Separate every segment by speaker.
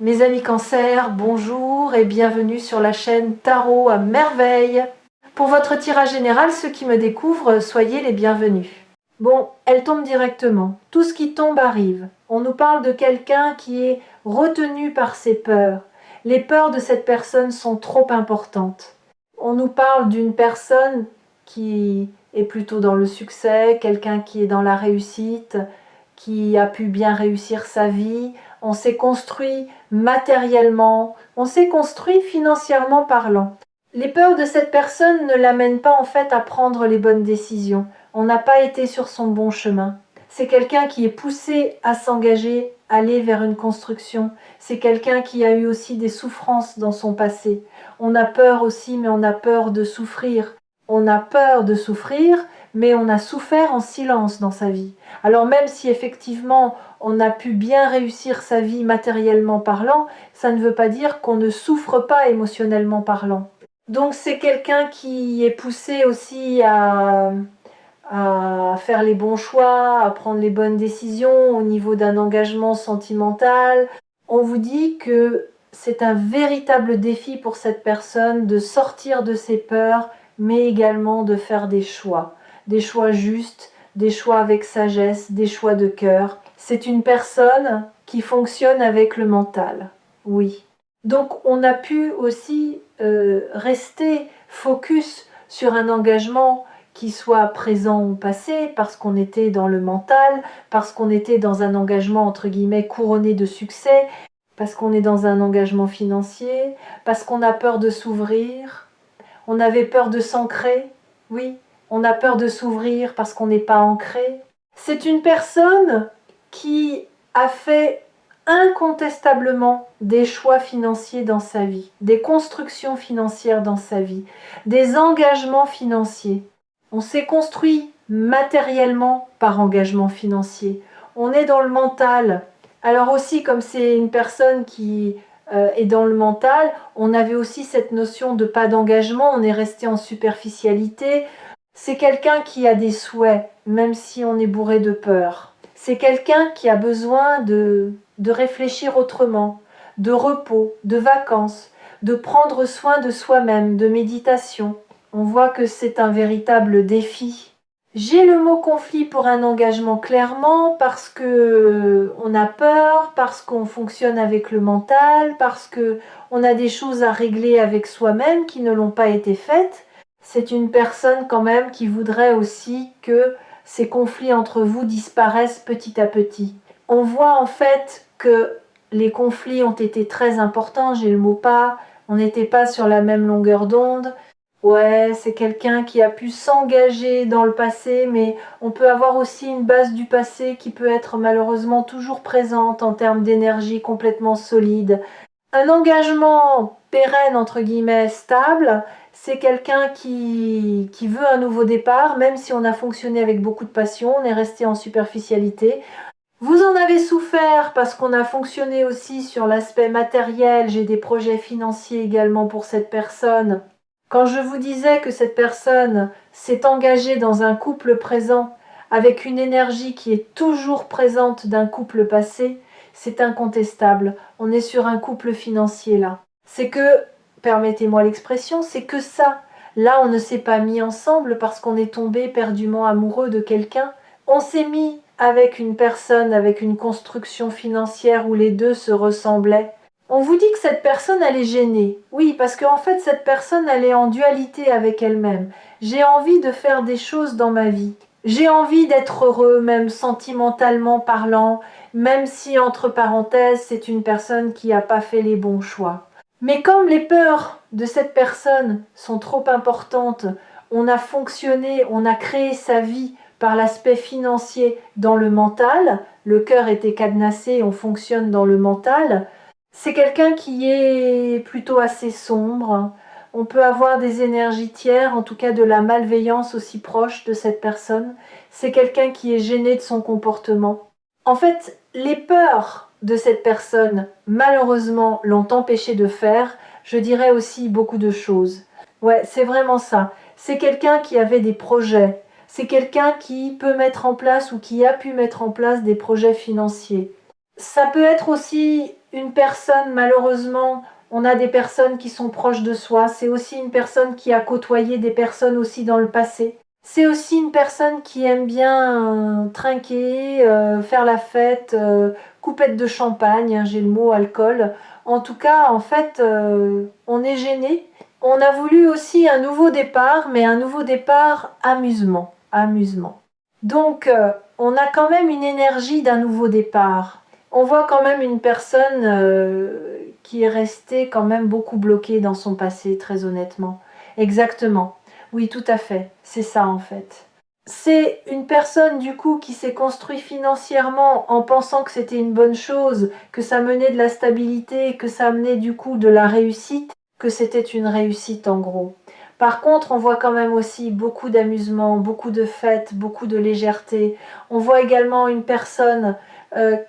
Speaker 1: Mes amis Cancer, bonjour et bienvenue sur la chaîne Tarot à merveille. Pour votre tirage général, ceux qui me découvrent, soyez les bienvenus. Bon, elle tombe directement. Tout ce qui tombe arrive. On nous parle de quelqu'un qui est retenu par ses peurs. Les peurs de cette personne sont trop importantes. On nous parle d'une personne qui est plutôt dans le succès, quelqu'un qui est dans la réussite, qui a pu bien réussir sa vie. On s'est construit matériellement, on s'est construit financièrement parlant. Les peurs de cette personne ne l'amènent pas en fait à prendre les bonnes décisions. On n'a pas été sur son bon chemin. C'est quelqu'un qui est poussé à s'engager, aller vers une construction. C'est quelqu'un qui a eu aussi des souffrances dans son passé. On a peur aussi, mais on a peur de souffrir. On a peur de souffrir, mais on a souffert en silence dans sa vie. Alors même si effectivement on a pu bien réussir sa vie matériellement parlant, ça ne veut pas dire qu'on ne souffre pas émotionnellement parlant. Donc c'est quelqu'un qui est poussé aussi à faire les bons choix, à prendre les bonnes décisions au niveau d'un engagement sentimental. On vous dit que c'est un véritable défi pour cette personne de sortir de ses peurs, mais également de faire des choix justes, des choix avec sagesse, des choix de cœur. C'est une personne qui fonctionne avec le mental, oui. Donc on a pu aussi rester focus sur un engagement qui soit présent au passé, parce qu'on était dans le mental, parce qu'on était dans un engagement entre guillemets couronné de succès, parce qu'on est dans un engagement financier, parce qu'on a peur de s'ouvrir, on avait peur de s'ancrer, oui, on a peur de s'ouvrir parce qu'on n'est pas ancré. C'est une personne qui a fait incontestablement des choix financiers dans sa vie, des constructions financières dans sa vie, des engagements financiers. On s'est construit matériellement par engagement financier. On est dans le mental. Alors aussi, comme c'est une personne qui est dans le mental, on avait aussi cette notion de pas d'engagement, on est resté en superficialité. C'est quelqu'un qui a des souhaits, même si on est bourré de peur. C'est quelqu'un qui a besoin de réfléchir autrement, de repos, de vacances, de prendre soin de soi-même, de méditation. On voit que c'est un véritable défi. J'ai le mot conflit pour un engagement clairement parce que on a peur, parce qu'on fonctionne avec le mental, parce que on a des choses à régler avec soi-même qui ne l'ont pas été faites. C'est une personne quand même qui voudrait aussi que ces conflits entre vous disparaissent petit à petit. On voit en fait que les conflits ont été très importants, j'ai le mot pas, on n'était pas sur la même longueur d'onde. Ouais, c'est quelqu'un qui a pu s'engager dans le passé, mais on peut avoir aussi une base du passé qui peut être malheureusement toujours présente en termes d'énergie complètement solide. Un engagement pérenne, entre guillemets, stable, c'est quelqu'un qui veut un nouveau départ, même si on a fonctionné avec beaucoup de passion, on est resté en superficialité. Vous en avez souffert parce qu'on a fonctionné aussi sur l'aspect matériel, j'ai des projets financiers également pour cette personne. Quand je vous disais que cette personne s'est engagée dans un couple présent avec une énergie qui est toujours présente d'un couple passé, c'est incontestable. On est sur un couple financier là. C'est que, permettez-moi l'expression, c'est que ça. Là, on ne s'est pas mis ensemble parce qu'on est tombé éperdument amoureux de quelqu'un. On s'est mis avec une personne, avec une construction financière où les deux se ressemblaient. On vous dit que cette personne, elle est gênée. Oui, parce qu'en fait, cette personne, elle est en dualité avec elle-même. J'ai envie de faire des choses dans ma vie. J'ai envie d'être heureux, même sentimentalement parlant, même si, entre parenthèses, c'est une personne qui n'a pas fait les bons choix. Mais comme les peurs de cette personne sont trop importantes, on a fonctionné, on a créé sa vie par l'aspect financier dans le mental, le cœur était cadenassé, on fonctionne dans le mental. C'est quelqu'un qui est plutôt assez sombre. On peut avoir des énergies tiers, en tout cas de la malveillance aussi proche de cette personne. C'est quelqu'un qui est gêné de son comportement. En fait, les peurs de cette personne, malheureusement, l'ont empêché de faire, je dirais aussi beaucoup de choses. Ouais, c'est vraiment ça. C'est quelqu'un qui avait des projets. C'est quelqu'un qui peut mettre en place ou qui a pu mettre en place des projets financiers. Ça peut être aussi une personne, malheureusement, on a des personnes qui sont proches de soi. C'est aussi une personne qui a côtoyé des personnes aussi dans le passé. C'est aussi une personne qui aime bien trinquer, faire la fête, coupette de champagne, hein, j'ai le mot alcool. En tout cas, en fait, on est gêné. On a voulu aussi un nouveau départ, mais un nouveau départ amusement. Amusement. Donc, on a quand même une énergie d'un nouveau départ. On voit quand même une personne qui est restée quand même beaucoup bloquée dans son passé, très honnêtement. Exactement. Oui, tout à fait. C'est ça en fait. C'est une personne du coup qui s'est construite financièrement en pensant que c'était une bonne chose, que ça menait de la stabilité, que ça menait du coup de la réussite, que c'était une réussite en gros. Par contre, on voit quand même aussi beaucoup d'amusement, beaucoup de fêtes, beaucoup de légèreté. On voit également une personne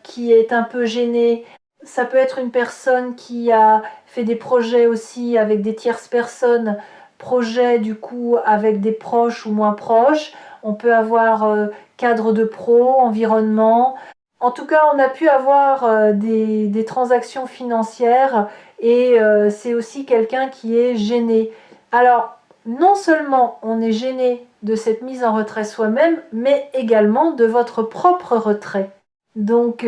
Speaker 1: qui est un peu gênée. Ça peut être une personne qui a fait des projets aussi avec des tierces personnes, projets du coup avec des proches ou moins proches. On peut avoir cadre de pro, environnement. En tout cas, on a pu avoir des transactions financières et c'est aussi quelqu'un qui est gêné. Alors, non seulement on est gêné de cette mise en retrait soi-même, mais également de votre propre retrait. Donc,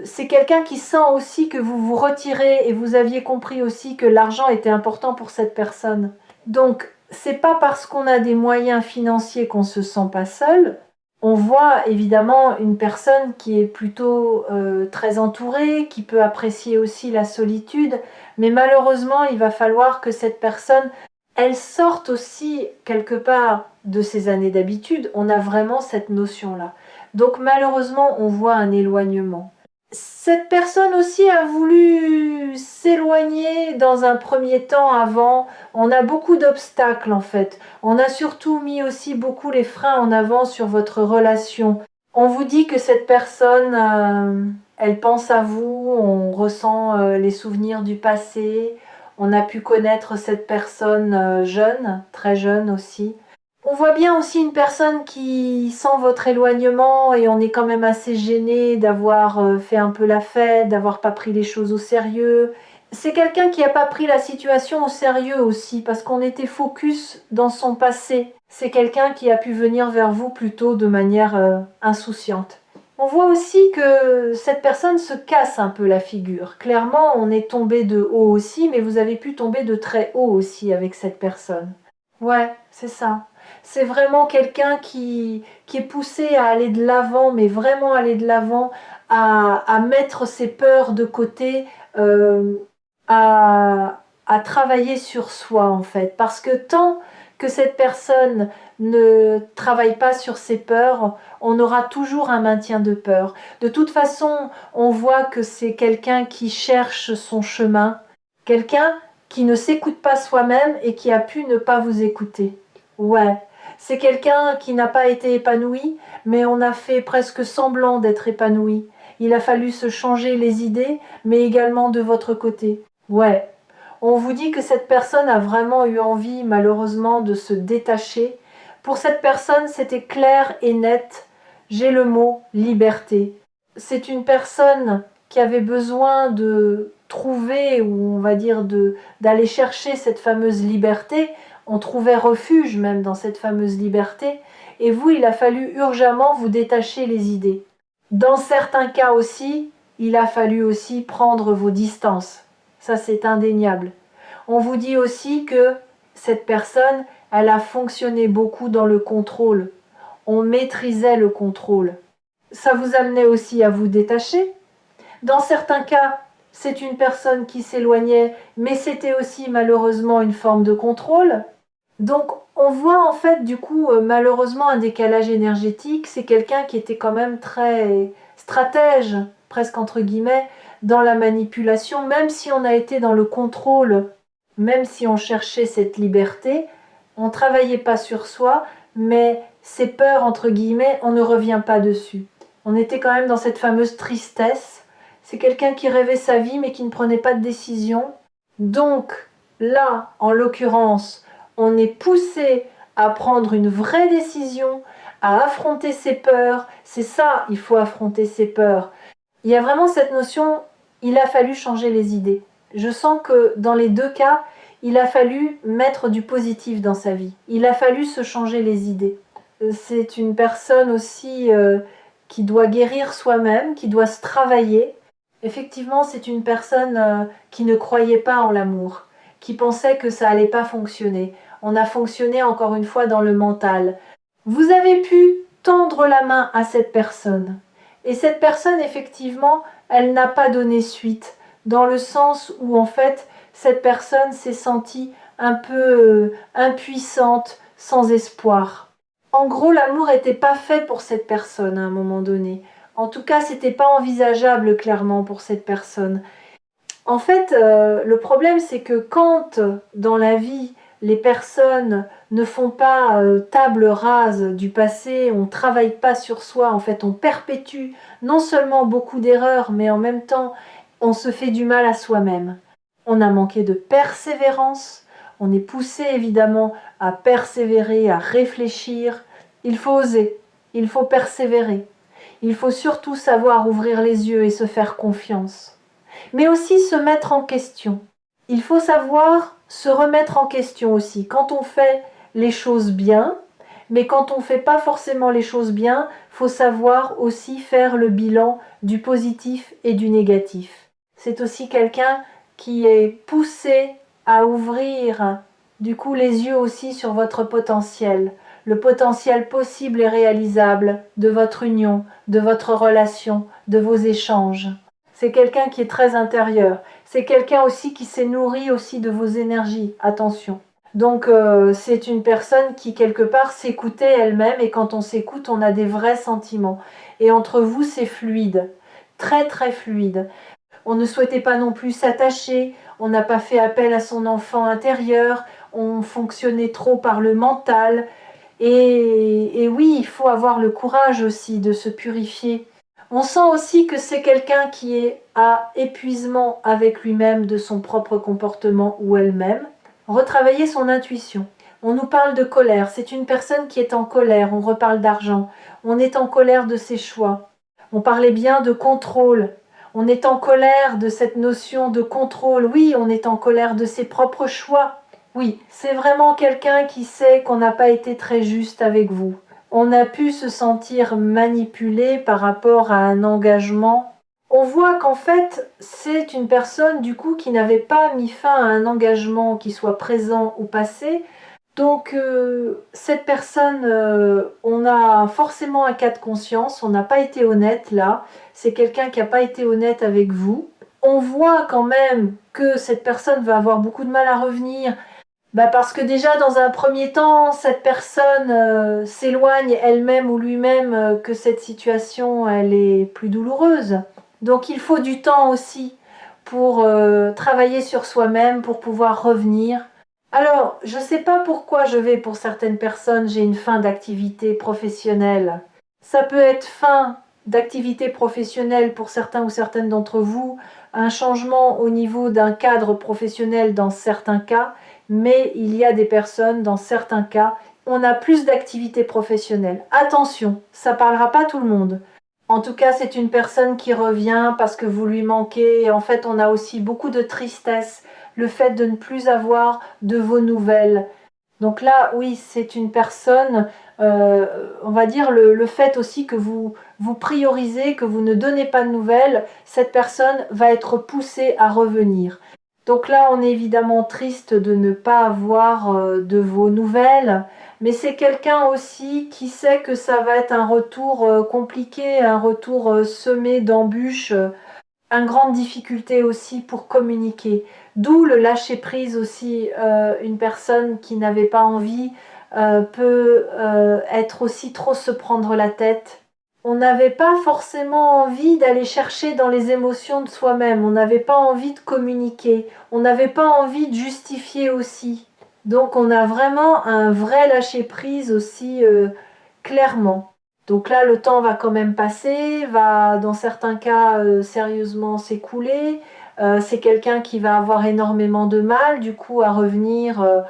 Speaker 1: c'est quelqu'un qui sent aussi que vous vous retirez et vous aviez compris aussi que l'argent était important pour cette personne. Donc, c'est pas parce qu'on a des moyens financiers qu'on se sent pas seul. On voit évidemment une personne qui est plutôt très entourée, qui peut apprécier aussi la solitude, mais malheureusement, il va falloir que cette personne, elle sorte aussi quelque part de ses années d'habitude. On a vraiment cette notion-là. Donc malheureusement, on voit un éloignement. Cette personne aussi a voulu s'éloigner dans un premier temps avant. On a beaucoup d'obstacles en fait. On a surtout mis aussi beaucoup les freins en avant sur votre relation. On vous dit que cette personne, elle pense à vous, on ressent les souvenirs du passé. On a pu connaître cette personne jeune, très jeune aussi. On voit bien aussi une personne qui sent votre éloignement et on est quand même assez gêné d'avoir fait un peu la fête, d'avoir pas pris les choses au sérieux. C'est quelqu'un qui n'a pas pris la situation au sérieux aussi parce qu'on était focus dans son passé. C'est quelqu'un qui a pu venir vers vous plutôt de manière insouciante. On voit aussi que cette personne se casse un peu la figure. Clairement, on est tombé de haut aussi, mais vous avez pu tomber de très haut aussi avec cette personne. Ouais, c'est ça. C'est vraiment quelqu'un qui est poussé à aller de l'avant, mais vraiment aller de l'avant, à mettre ses peurs de côté, euh, à travailler sur soi en fait. Parce que tant que cette personne ne travaille pas sur ses peurs, on aura toujours un maintien de peur. De toute façon, on voit que c'est quelqu'un qui cherche son chemin, quelqu'un qui ne s'écoute pas soi-même et qui a pu ne pas vous écouter. Ouais, c'est quelqu'un qui n'a pas été épanoui, mais on a fait presque semblant d'être épanoui. Il a fallu se changer les idées, mais également de votre côté. Ouais, on vous dit que cette personne a vraiment eu envie, malheureusement, de se détacher. Pour cette personne, c'était clair et net. J'ai le mot liberté. C'est une personne qui avait besoin de trouver, ou on va dire d'aller chercher cette fameuse liberté. On trouvait refuge même dans cette fameuse liberté. Et vous, il a fallu urgemment vous détacher les idées. Dans certains cas aussi, il a fallu aussi prendre vos distances. Ça, c'est indéniable. On vous dit aussi que cette personne, elle a fonctionné beaucoup dans le contrôle. On maîtrisait le contrôle. Ça vous amenait aussi à vous détacher. Dans certains cas, c'est une personne qui s'éloignait, mais c'était aussi malheureusement une forme de contrôle. Donc on voit en fait du coup malheureusement un décalage énergétique. C'est quelqu'un qui était quand même très stratège, presque entre guillemets, dans la manipulation, même si on a été dans le contrôle, même si on cherchait cette liberté, on ne travaillait pas sur soi, mais ces peurs entre guillemets, on ne revient pas dessus. On était quand même dans cette fameuse tristesse. C'est quelqu'un qui rêvait sa vie mais qui ne prenait pas de décision. Donc là, en l'occurrence, on est poussé à prendre une vraie décision, à affronter ses peurs. C'est ça, il faut affronter ses peurs. Il y a vraiment cette notion, il a fallu changer les idées. Je sens que dans les deux cas, il a fallu mettre du positif dans sa vie. Il a fallu se changer les idées. C'est une personne aussi qui doit guérir soi-même, qui doit se travailler. Effectivement, c'est une personne qui ne croyait pas en l'amour, qui pensait que ça allait pas fonctionner. On a fonctionné encore une fois dans le mental. Vous avez pu tendre la main à cette personne. Et cette personne, effectivement, elle n'a pas donné suite, dans le sens où, en fait, cette personne s'est sentie un peu impuissante, sans espoir. En gros, l'amour n'était pas fait pour cette personne à un moment donné. En tout cas, c'était pas envisageable clairement pour cette personne. En fait, le problème, c'est que quand dans la vie, les personnes ne font pas table rase du passé, on ne travaille pas sur soi, en fait, on perpétue non seulement beaucoup d'erreurs, mais en même temps, on se fait du mal à soi-même. On a manqué de persévérance, on est poussé évidemment à persévérer, à réfléchir. Il faut oser, il faut persévérer. Il faut surtout savoir ouvrir les yeux et se faire confiance. Mais aussi se mettre en question. Il faut savoir se remettre en question aussi. Quand on fait les choses bien, mais quand on ne fait pas forcément les choses bien, il faut savoir aussi faire le bilan du positif et du négatif. C'est aussi quelqu'un qui est poussé à ouvrir du coup les yeux aussi sur votre potentiel, le potentiel possible et réalisable de votre union, de votre relation, de vos échanges. C'est quelqu'un qui est très intérieur. C'est quelqu'un aussi qui s'est nourri aussi de vos énergies. Attention. Donc c'est une personne qui quelque part s'écoutait elle-même et quand on s'écoute, on a des vrais sentiments. Et entre vous, c'est fluide. Très très fluide. On ne souhaitait pas non plus s'attacher. On n'a pas fait appel à son enfant intérieur. On fonctionnait trop par le mental. Et oui, il faut avoir le courage aussi de se purifier. On sent aussi que c'est quelqu'un qui est à épuisement avec lui-même de son propre comportement ou elle-même. Retravailler son intuition. On nous parle de colère. C'est une personne qui est en colère. On reparle d'argent. On est en colère de ses choix. On parlait bien de contrôle. On est en colère de cette notion de contrôle. Oui, on est en colère de ses propres choix. Oui, c'est vraiment quelqu'un qui sait qu'on n'a pas été très juste avec vous. On a pu se sentir manipulé par rapport à un engagement. On voit qu'en fait, c'est une personne du coup qui n'avait pas mis fin à un engagement qui soit présent ou passé. Donc cette personne, on a forcément un cas de conscience, on n'a pas été honnête là, c'est quelqu'un qui n'a pas été honnête avec vous. On voit quand même que cette personne va avoir beaucoup de mal à revenir. Parce que déjà, dans un premier temps, cette personne s'éloigne elle-même ou lui-même que cette situation, elle est plus douloureuse. Donc il faut du temps aussi pour travailler sur soi-même, pour pouvoir revenir. Alors, je ne sais pas pourquoi pour certaines personnes, j'ai une fin d'activité professionnelle. Ça peut être fin d'activité professionnelle pour certains ou certaines d'entre vous, un changement au niveau d'un cadre professionnel dans certains cas, mais il y a des personnes, dans certains cas, on a plus d'activité professionnelle. Attention, ça ne parlera pas tout le monde. En tout cas, c'est une personne qui revient parce que vous lui manquez. Et en fait, on a aussi beaucoup de tristesse, le fait de ne plus avoir de vos nouvelles. Donc là, oui, c'est une personne, on va dire le fait aussi que vous priorisez, que vous ne donnez pas de nouvelles, cette personne va être poussée à revenir. Donc là, on est évidemment triste de ne pas avoir de vos nouvelles, mais c'est quelqu'un aussi qui sait que ça va être un retour compliqué, un retour semé d'embûches, une grande difficulté aussi pour communiquer. D'où le lâcher-prise aussi. Une personne qui n'avait pas envie peut être aussi trop se prendre la tête. On n'avait pas forcément envie d'aller chercher dans les émotions de soi-même. On n'avait pas envie de communiquer. On n'avait pas envie de justifier aussi. Donc on a vraiment un vrai lâcher-prise aussi clairement. Donc là, le temps va quand même passer, va dans certains cas sérieusement s'écouler. C'est quelqu'un qui va avoir énormément de mal du coup à revenir.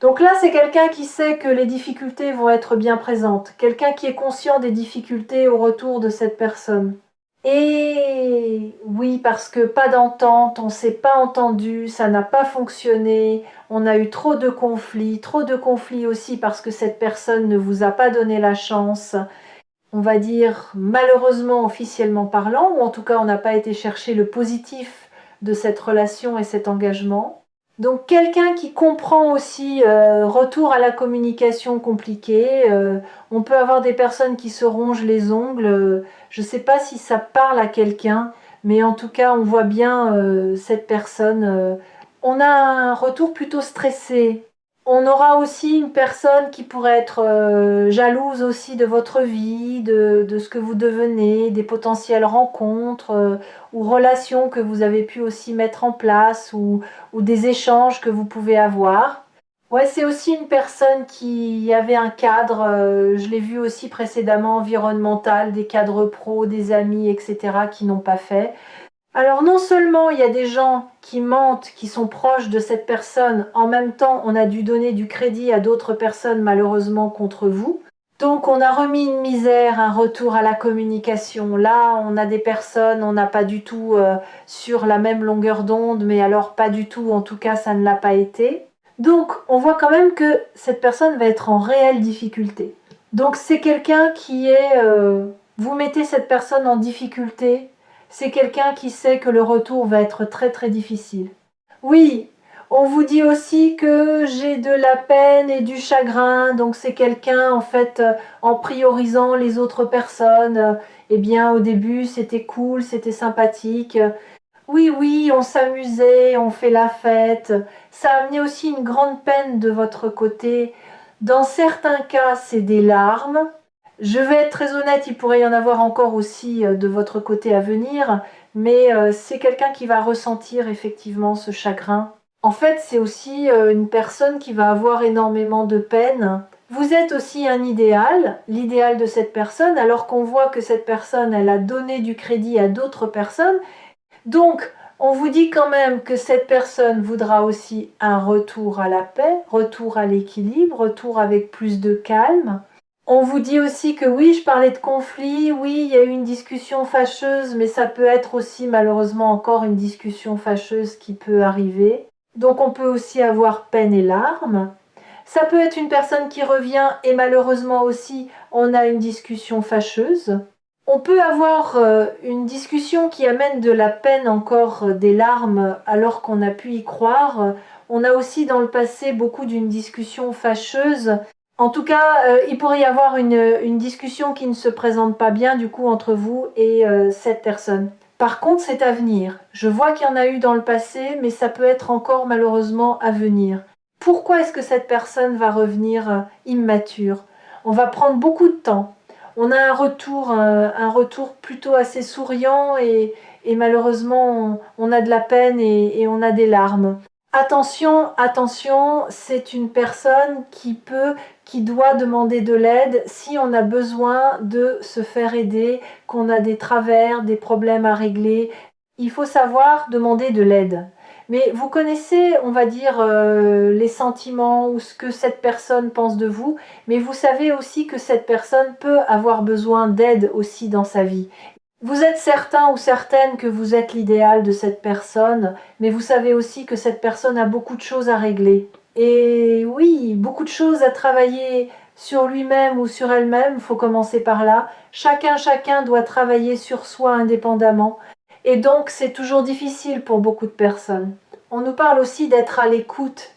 Speaker 1: Donc là, c'est quelqu'un qui sait que les difficultés vont être bien présentes. Quelqu'un qui est conscient des difficultés au retour de cette personne. Et oui, parce que pas d'entente, on s'est pas entendu, ça n'a pas fonctionné, on a eu trop de conflits aussi parce que cette personne ne vous a pas donné la chance, on va dire malheureusement officiellement parlant, ou en tout cas on n'a pas été chercher le positif de cette relation et cet engagement. Donc quelqu'un qui comprend aussi, retour à la communication compliquée, on peut avoir des personnes qui se rongent les ongles, je ne sais pas si ça parle à quelqu'un, mais en tout cas on voit bien cette personne, on a un retour plutôt stressé. On aura aussi une personne qui pourrait être jalouse aussi de votre vie, de ce que vous devenez, des potentielles rencontres ou relations que vous avez pu aussi mettre en place ou des échanges que vous pouvez avoir. Ouais, c'est aussi une personne qui avait un cadre, je l'ai vu aussi précédemment, environnemental, des cadres pro, des amis, etc., qui n'ont pas fait. Alors non seulement il y a des gens qui mentent, qui sont proches de cette personne, en même temps on a dû donner du crédit à d'autres personnes malheureusement contre vous. Donc on a remis une misère, un retour à la communication. Là on a des personnes, on n'a pas du tout sur la même longueur d'onde, mais alors pas du tout, en tout cas ça ne l'a pas été. Donc on voit quand même que cette personne va être en réelle difficulté. Donc c'est quelqu'un qui est... vous mettez cette personne en difficulté, c'est quelqu'un qui sait que le retour va être très très difficile. Oui, on vous dit aussi que j'ai de la peine et du chagrin, donc c'est quelqu'un en fait en priorisant les autres personnes. Eh bien au début c'était cool, c'était sympathique. Oui, oui, on s'amusait, on fait la fête. Ça a amené aussi une grande peine de votre côté. Dans certains cas, c'est des larmes. Je vais être très honnête, il pourrait y en avoir encore aussi de votre côté à venir, mais c'est quelqu'un qui va ressentir effectivement ce chagrin. En fait, c'est aussi une personne qui va avoir énormément de peine. Vous êtes aussi un idéal, l'idéal de cette personne, alors qu'on voit que cette personne, elle a donné du crédit à d'autres personnes. Donc, on vous dit quand même que cette personne voudra aussi un retour à la paix, retour à l'équilibre, retour avec plus de calme. On vous dit aussi que oui, je parlais de conflit, oui, il y a eu une discussion fâcheuse, mais ça peut être aussi malheureusement encore une discussion fâcheuse qui peut arriver. Donc on peut aussi avoir peine et larmes. Ça peut être une personne qui revient et malheureusement aussi on a une discussion fâcheuse. On peut avoir une discussion qui amène de la peine encore, des larmes, alors qu'on a pu y croire. On a aussi dans le passé beaucoup d'une discussion fâcheuse. En tout cas, il pourrait y avoir une discussion qui ne se présente pas bien du coup entre vous et cette personne. Par contre, c'est à venir. Je vois qu'il y en a eu dans le passé, mais ça peut être encore malheureusement à venir. Pourquoi est-ce que cette personne va revenir immature? On va prendre beaucoup de temps. On a un retour plutôt assez souriant et malheureusement on a de la peine et on a des larmes. Attention, attention, c'est une personne qui doit demander de l'aide si on a besoin de se faire aider, qu'on a des travers, des problèmes à régler. Il faut savoir demander de l'aide. Mais vous connaissez, on va dire, les sentiments ou ce que cette personne pense de vous, mais vous savez aussi que cette personne peut avoir besoin d'aide aussi dans sa vie. Vous êtes certain ou certaine que vous êtes l'idéal de cette personne, mais vous savez aussi que cette personne a beaucoup de choses à régler. Et oui, beaucoup de choses à travailler sur lui-même ou sur elle-même, il faut commencer par là. Chacun doit travailler sur soi indépendamment. Et donc, c'est toujours difficile pour beaucoup de personnes. On nous parle aussi d'être à l'écoute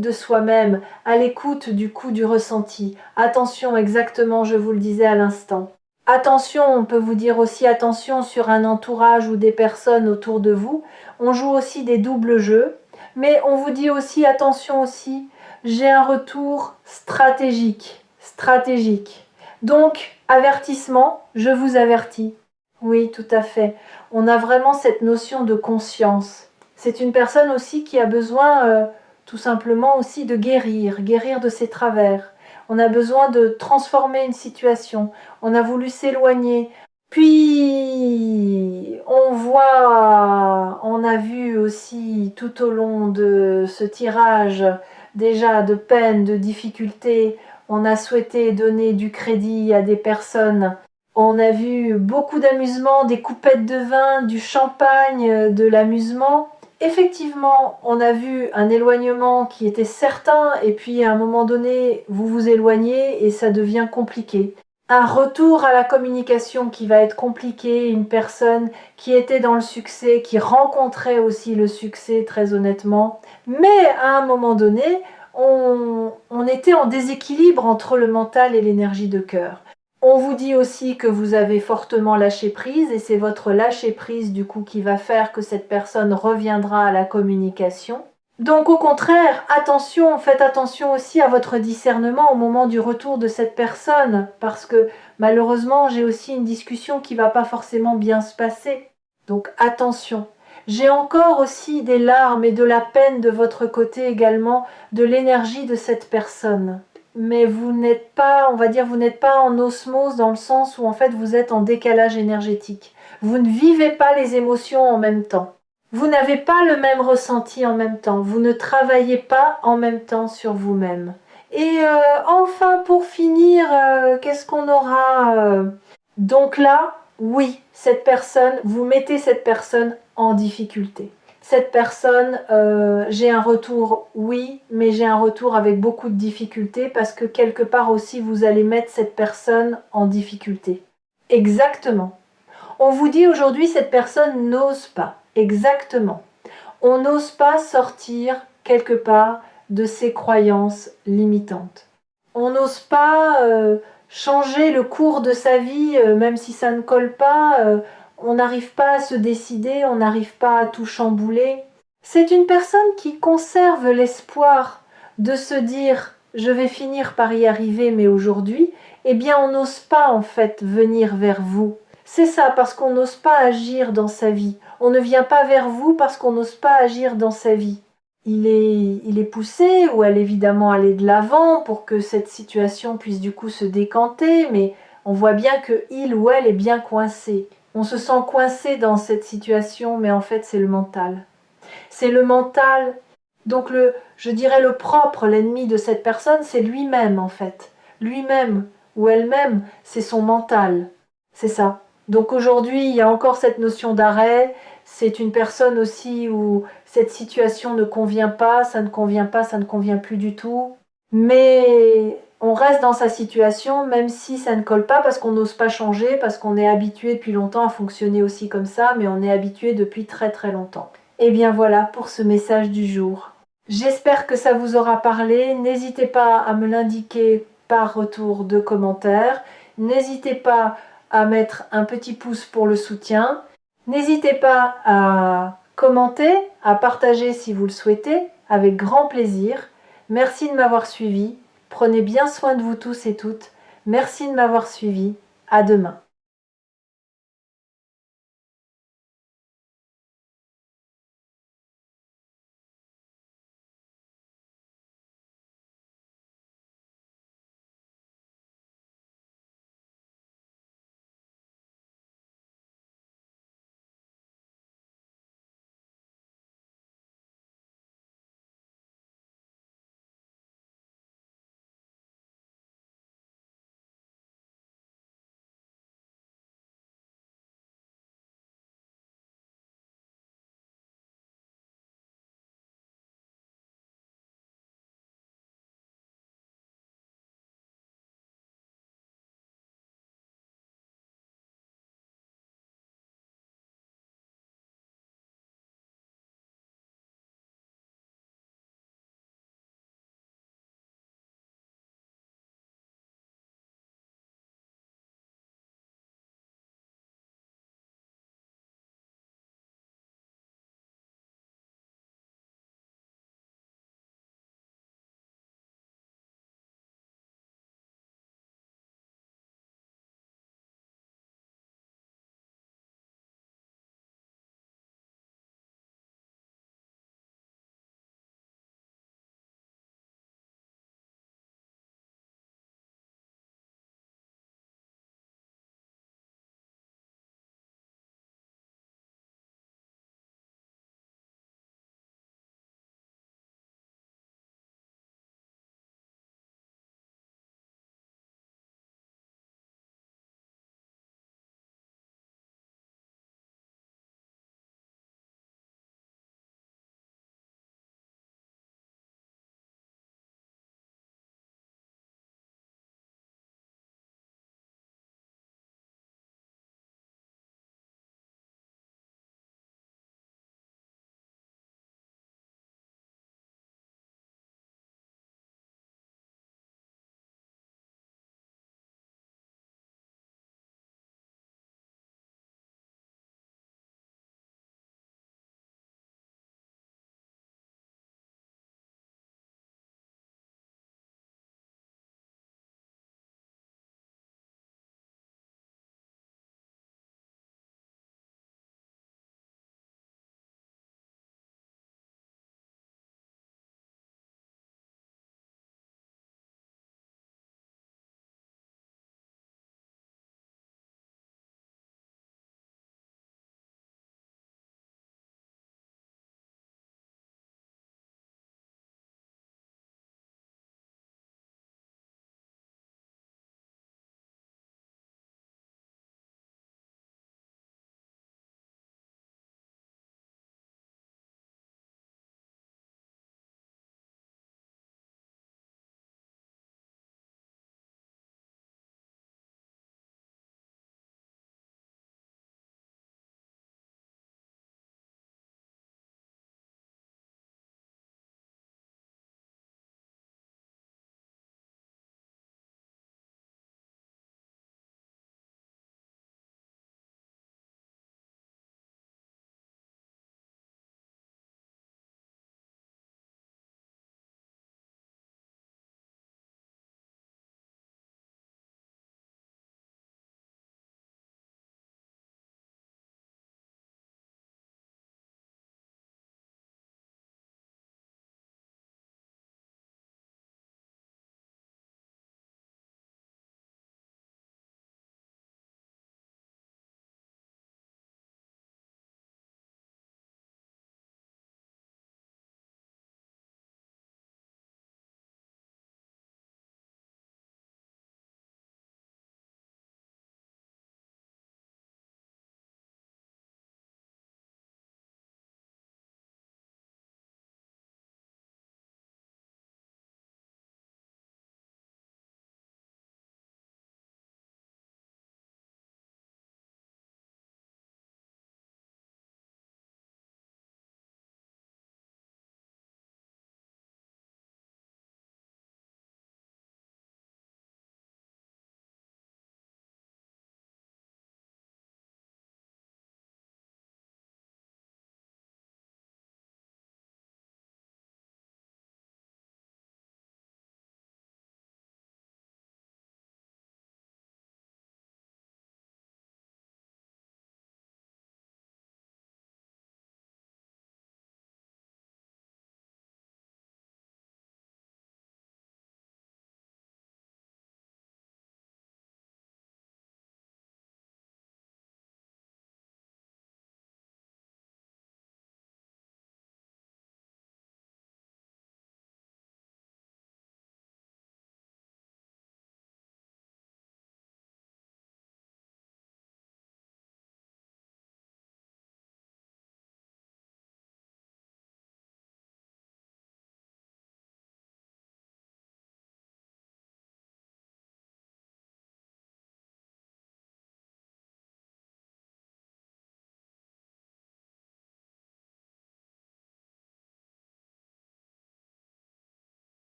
Speaker 1: de soi-même, à l'écoute du coup du ressenti. Attention, exactement, je vous le disais à l'instant. Attention, on peut vous dire aussi attention sur un entourage ou des personnes autour de vous. On joue aussi des doubles jeux, mais on vous dit aussi attention aussi, j'ai un retour stratégique, stratégique. Donc, avertissement, je vous avertis. Oui, tout à fait. On a vraiment cette notion de conscience. C'est une personne aussi qui a besoin tout simplement aussi de guérir, guérir de ses travers. On a besoin de transformer une situation. On a voulu s'éloigner. Puis, on a vu aussi tout au long de ce tirage déjà de peine, de difficultés. On a souhaité donner du crédit à des personnes. On a vu beaucoup d'amusement, des coupettes de vin, du champagne, de l'amusement. Effectivement, on a vu un éloignement qui était certain et puis à un moment donné, vous vous éloignez et ça devient compliqué. Un retour à la communication qui va être compliqué, une personne qui était dans le succès, qui rencontrait aussi le succès très honnêtement, mais à un moment donné, on était en déséquilibre entre le mental et l'énergie de cœur. On vous dit aussi que vous avez fortement lâché prise et c'est votre lâcher prise du coup qui va faire que cette personne reviendra à la communication. Donc au contraire, attention, faites attention aussi à votre discernement au moment du retour de cette personne parce que malheureusement j'ai aussi une discussion qui va pas forcément bien se passer. Donc attention. J'ai encore aussi des larmes et de la peine de votre côté également, de l'énergie de cette personne. Mais vous n'êtes pas, on va dire, vous n'êtes pas en osmose dans le sens où en fait vous êtes en décalage énergétique. Vous ne vivez pas les émotions en même temps. Vous n'avez pas le même ressenti en même temps. Vous ne travaillez pas en même temps sur vous-même. Et enfin, pour finir, qu'est-ce qu'on aura Donc là, oui, cette personne, vous mettez cette personne en difficulté. Cette personne, j'ai un retour, oui, mais j'ai un retour avec beaucoup de difficultés parce que quelque part aussi, vous allez mettre cette personne en difficulté. Exactement. On vous dit aujourd'hui, cette personne n'ose pas. Exactement. On n'ose pas sortir quelque part de ses croyances limitantes. On n'ose pas changer le cours de sa vie, même si ça ne colle pas. On n'arrive pas à se décider, on n'arrive pas à tout chambouler. C'est une personne qui conserve l'espoir de se dire « je vais finir par y arriver, mais aujourd'hui », eh bien on n'ose pas en fait venir vers vous. C'est ça, parce qu'on n'ose pas agir dans sa vie. On ne vient pas vers vous parce qu'on n'ose pas agir dans sa vie. Il est poussé, ou elle évidemment aller de l'avant pour que cette situation puisse du coup se décanter, mais on voit bien que il ou elle est bien coincé. On se sent coincé dans cette situation, mais en fait c'est le mental. C'est le mental, donc je dirais le propre, l'ennemi de cette personne, c'est lui-même en fait. Lui-même ou elle-même, c'est son mental. C'est ça. Donc aujourd'hui, il y a encore cette notion d'arrêt. C'est une personne aussi où cette situation ne convient pas, ça ne convient pas, ça ne convient plus du tout. Mais on reste dans sa situation, même si ça ne colle pas, parce qu'on n'ose pas changer, parce qu'on est habitué depuis longtemps à fonctionner aussi comme ça, mais on est habitué depuis très très longtemps. Et bien voilà pour ce message du jour. J'espère que ça vous aura parlé. N'hésitez pas à me l'indiquer par retour de commentaires. N'hésitez pas à mettre un petit pouce pour le soutien. N'hésitez pas à commenter, à partager si vous le souhaitez, avec grand plaisir. Merci de m'avoir suivi. Prenez bien soin de vous tous et toutes. Merci de m'avoir suivi. À demain.